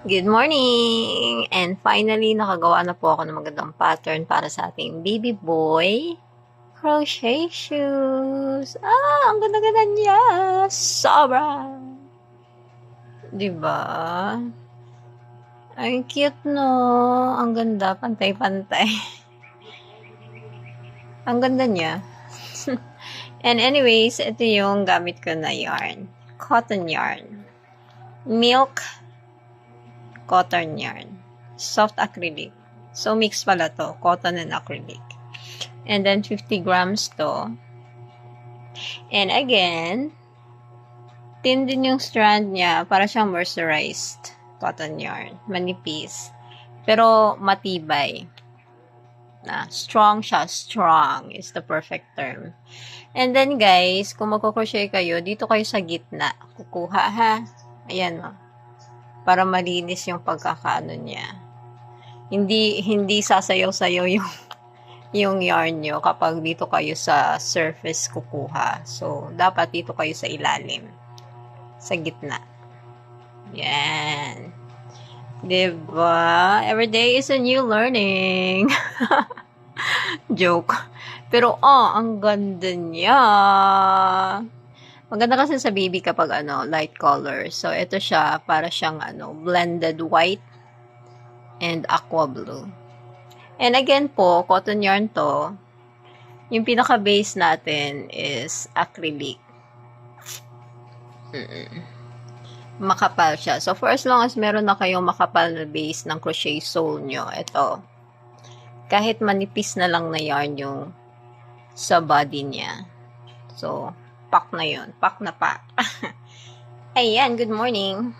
Good morning! And finally, nakagawa na po ako ng magandang pattern para sa ating baby boy. Crochet shoes! Ang ganda-ganda niya! Sobra! Diba? Ang cute, no? Ang ganda, pantay-pantay. Ang ganda niya. And anyways, ito yung gamit ko na yarn. Cotton yarn. Milk cotton yarn. Soft acrylic. So, mix pala to. Cotton and acrylic. And then, 50 grams to. And again, thin din yung strand niya. Para siyang mercerized cotton yarn. Manipis. Pero, matibay. Strong siya. Strong is the perfect term. And then, guys, kung magkukrochet kayo, dito kayo sa gitna. Kukuha, ha? Ayan, o. Para malinis yung pagkakaano niya. Hindi sasayaw-sayaw yung yarn nyo kapag dito kayo sa surface kukuha. So, dapat dito kayo sa ilalim. Sa gitna. Yan. Diba? Every day is a new learning. Joke. Pero, ang ganda niya. Maganda kasi sa baby kapag light color. So, ito siya, para siyang blended white and aqua blue. And again po, cotton yarn to. Yung pinaka-base natin is acrylic. Makapal siya. So, for as long as meron na kayong makapal na base ng crochet sole nyo, ito. Kahit manipis na lang na yarn yung sa body niya. So, pak na yun. Pak na pak. Ayan, good morning.